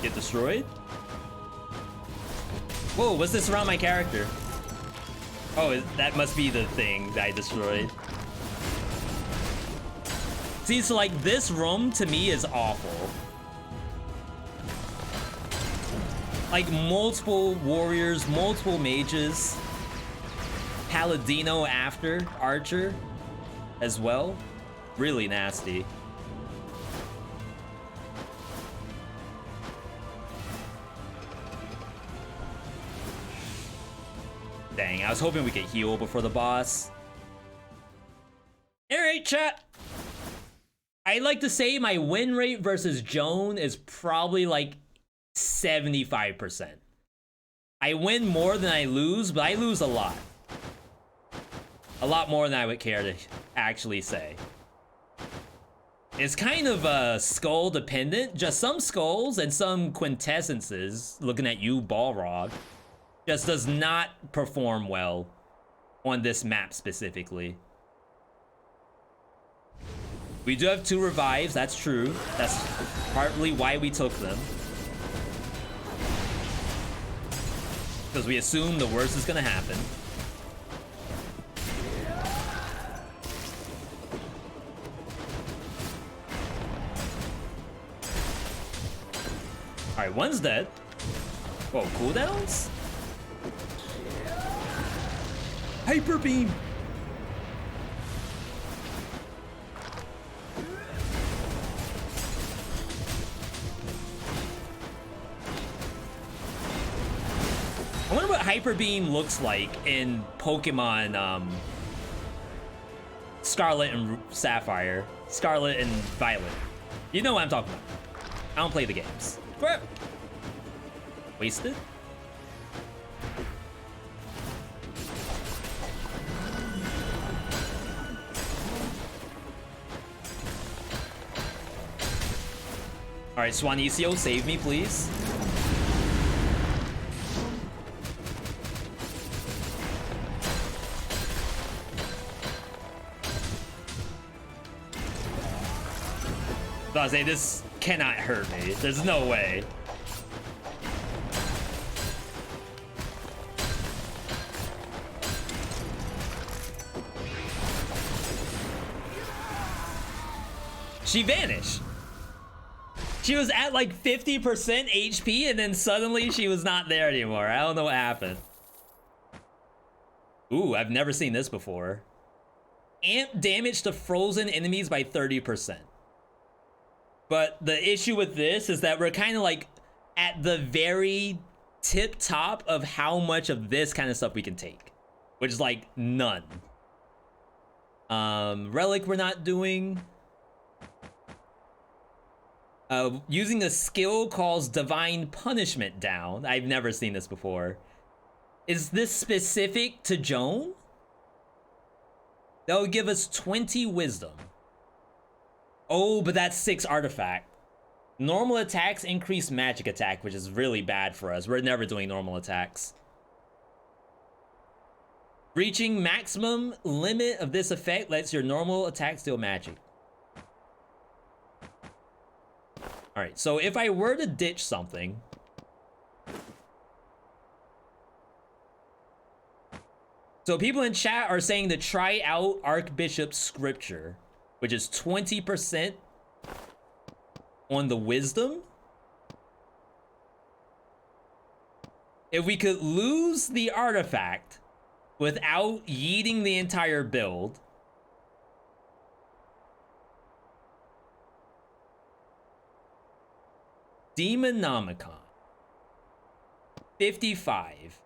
Get destroyed? Whoa, what's this around my character? Oh, that must be the thing that I destroyed. See, so like this room to me is awful. Like multiple warriors, multiple mages. Paladino after archer as well. Really nasty. Dang, I was hoping we could heal before the boss. Alright, chat. I'd like to say my win rate versus Joan is probably like 75%. I win more than I lose, but I lose a lot. A lot more than I would care to actually say. It's kind of skull dependent. Just some skulls and some quintessences, looking at you, Balrog, just does not perform well on this map specifically. We do have 2 revives, that's true. That's partly why we took them. Because we assume the worst is gonna happen. Alright, one's dead. Whoa, cooldowns? Hyper beam! I wonder what Hyper Beam looks like in Pokemon Scarlet and Sapphire. Scarlet and Violet. You know what I'm talking about. I don't play the games. Crap! Wasted? Alright, Swanicio, save me, please. I was saying, this cannot hurt me. There's no way. She vanished. She was at like 50% HP and then suddenly she was not there anymore. I don't know what happened. Ooh, I've never seen this before. Amp damage to frozen enemies by 30%. But the issue with this is that we're kind of like at the very tip top of how much of this kind of stuff we can take, which is like none. Relic we're not doing. Using a skill calls Divine Punishment down. I've never seen this before. Is this specific to Joan? That would give us 20 wisdom. Oh, but that's 6 artifact. Normal attacks increase magic attack, which is really bad for us. We're never doing normal attacks. Reaching maximum limit of this effect lets your normal attacks deal magic. Alright, so if I were to ditch something... So people in chat are saying to try out Archbishop's Scripture, which is 20% on the wisdom. If we could lose the artifact without yeeting the entire build, Demonomicon 55.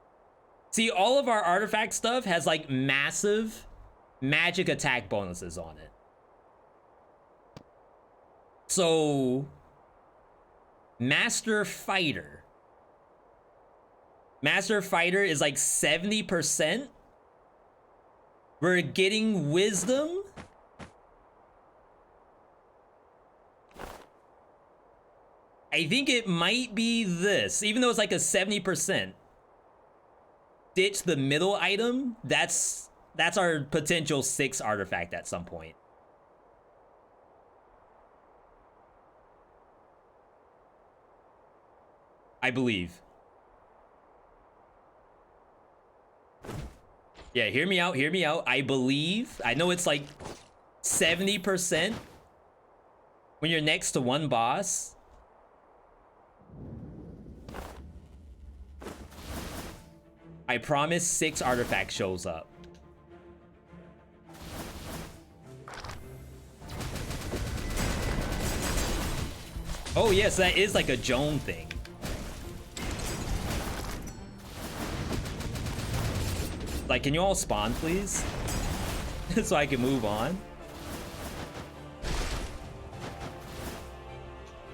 See, all of our artifact stuff has like massive magic attack bonuses on it. So Master Fighter is like 70%. We're getting wisdom. I think it might be this, even though it's like a 70%. Ditch the middle item. That's our potential 6 artifact at some point. I believe. Yeah, hear me out, hear me out. I believe. I know it's like 70% when you're next to one boss. I promise 6 artifact shows up. Oh yes, that is like a Joan thing. Like, can you all spawn, please? So I can move on.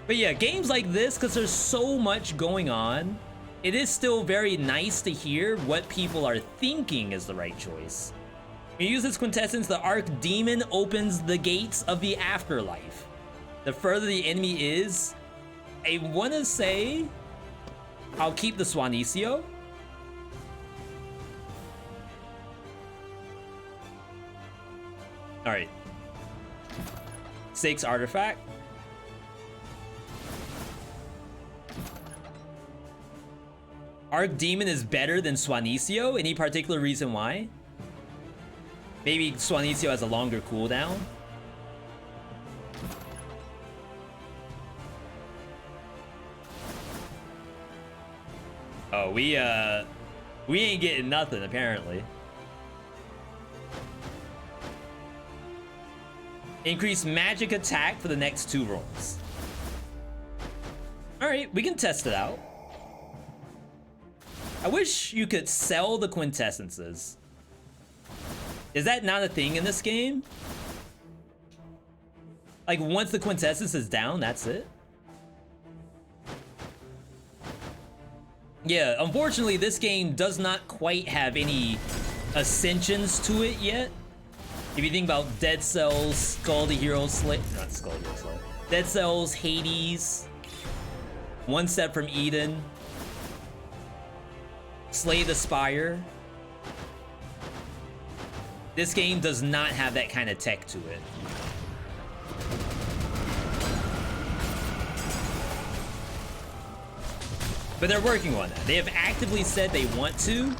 But yeah, games like this, because there's so much going on, it is still very nice to hear what people are thinking is the right choice. When you use this quintessence, the Archdemon opens the gates of the afterlife. The further the enemy is, I want to say I'll keep the Swanicio. All right. 6 artifact. Arc Demon is better than Swannicio. Any particular reason why? Maybe Swannicio has a longer cooldown. Oh, we ain't getting nothing apparently. Increase magic attack for the next 2 rolls. All right, we can test it out. I wish you could sell the quintessences. Is that not a thing in this game? Like, once the quintessence is down, that's it? Yeah, unfortunately, this game does not quite have any ascensions to it yet. If you think about Dead Cells, Skull the Hero Slay, not Skull the Hero Slay, Dead Cells, Hades, One Step from Eden, Slay the Spire. This game does not have that kind of tech to it. But they're working on that. They have actively said they want to,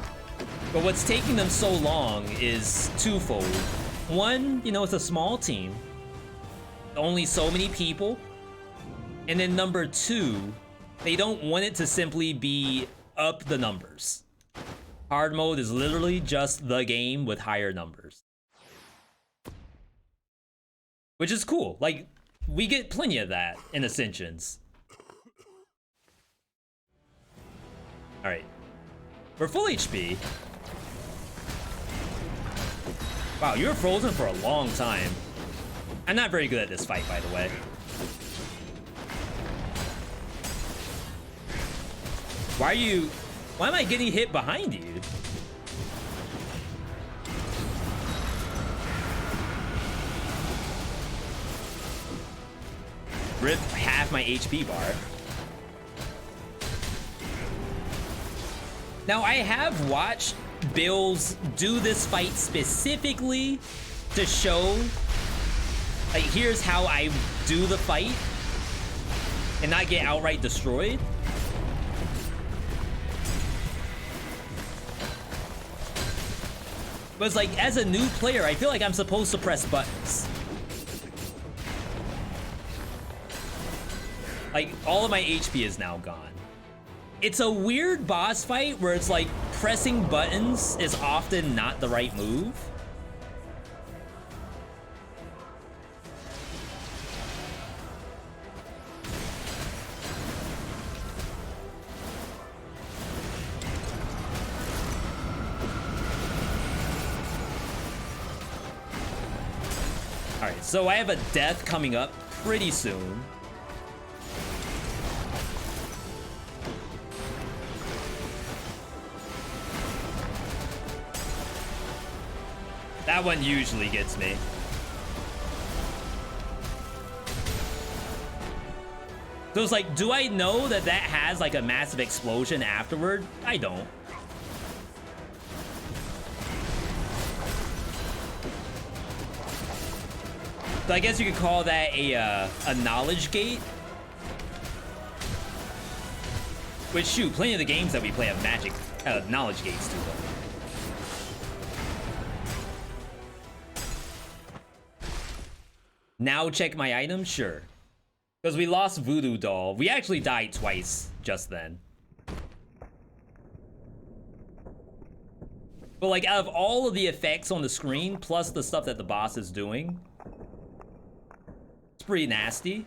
but what's taking them so long is twofold. One, you know, it's a small team, only so many people. And then number 2, they don't want it to simply be up the numbers. Hard mode is literally just the game with higher numbers. Which is cool. Like, we get plenty of that in Ascensions. Alright. We're full HP. Wow, you were frozen for a long time. I'm not very good at this fight, by the way. Why am I getting hit behind you? Rip half my HP bar. Now, I have watched Bills do this fight specifically to show, like, here's how I do the fight and not get outright destroyed. But it's like, as a new player, I feel like I'm supposed to press buttons. Like, all of my HP is now gone. It's a weird boss fight where it's like pressing buttons is often not the right move. All right, so I have a death coming up pretty soon. That one usually gets me. So it's like, do I know that that has like a massive explosion afterward? I don't. So I guess you could call that a knowledge gate. Which, shoot, plenty of the games that we play have magic knowledge gates to them. Now check my items? Sure. Because we lost Voodoo Doll. We actually died twice just then. But like, out of all of the effects on the screen, plus the stuff that the boss is doing, it's pretty nasty.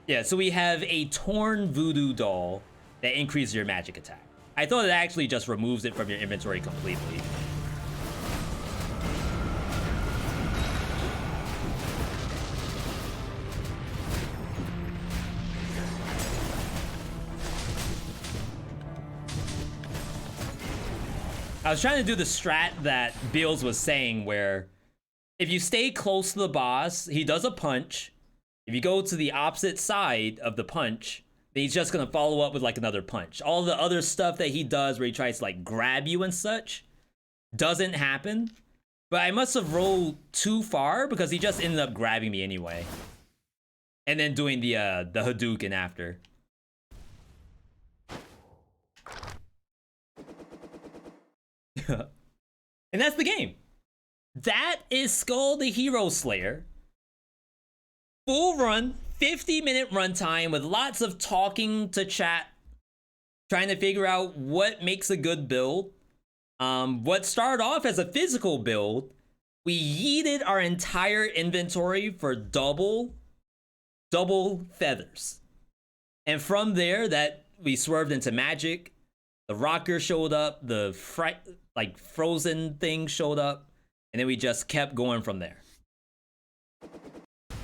Yeah, so we have a torn Voodoo Doll that increases your magic attack. I thought it actually just removes it from your inventory completely. I was trying to do the strat that Beals was saying, where if you stay close to the boss, he does a punch. If you go to the opposite side of the punch, then he's just gonna follow up with like another punch. All the other stuff that he does where he tries to like grab you and such doesn't happen. But I must have rolled too far because he just ended up grabbing me anyway. And then doing the Hadouken after. And that's the game. That is Skul the Hero Slayer. Full run, 50-minute runtime with lots of talking to chat, trying to figure out what makes a good build. What started off as a physical build, we yeeted our entire inventory for double feathers. And from there, that we swerved into magic. The rocker showed up, the frozen thing showed up, and then we just kept going from there.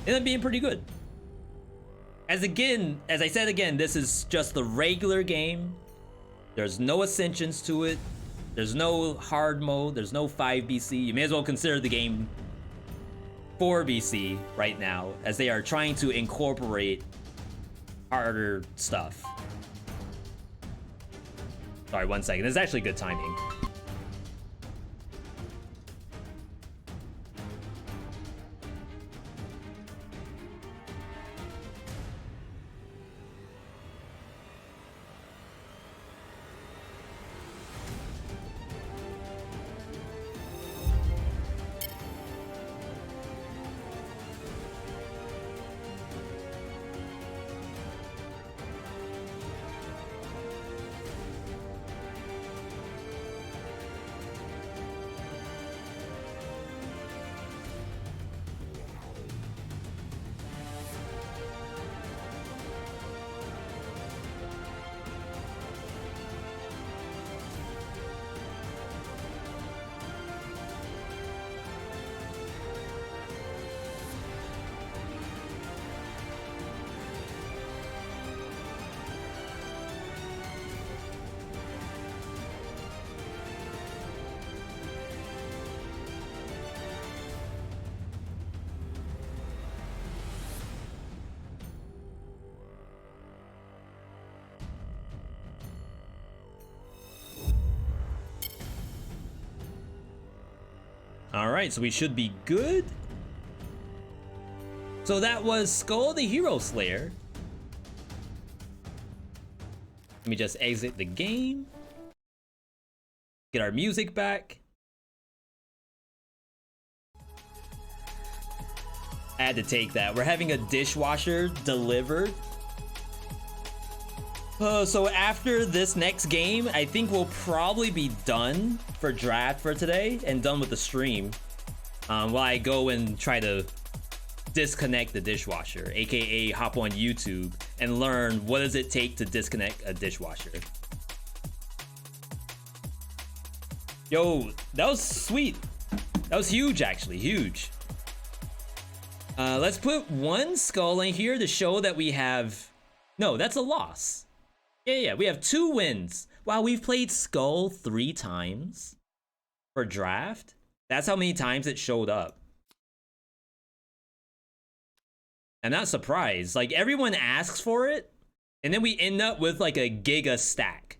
Ended up being pretty good. As I said again, this is just the regular game. There's no ascensions to it. There's no hard mode. There's no 5 BC. You may as well consider the game 4 BC right now, as they are trying to incorporate harder stuff. Sorry, 1 second. This is actually good timing. All right, so we should be good. So that was Skul the Hero Slayer. Let me just exit the game. Get our music back. I had to take that. We're having a dishwasher delivered. So after this next game, I think we'll probably be done for draft for today and done with the stream. While I go and try to disconnect the dishwasher, aka hop on YouTube and learn what does it take to disconnect a dishwasher. Yo, that was sweet. That was huge, actually, huge. Let's put 1 skull in here to show that we have... No, that's a loss. Yeah, we have 2 wins. Wow, we've played Skul 3 times for draft. That's how many times it showed up. I'm not surprised. Like, everyone asks for it, and then we end up with like a giga stack.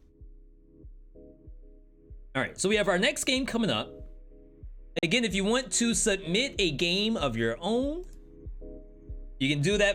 All right, so we have our next game coming up. Again, if you want to submit a game of your own, you can do that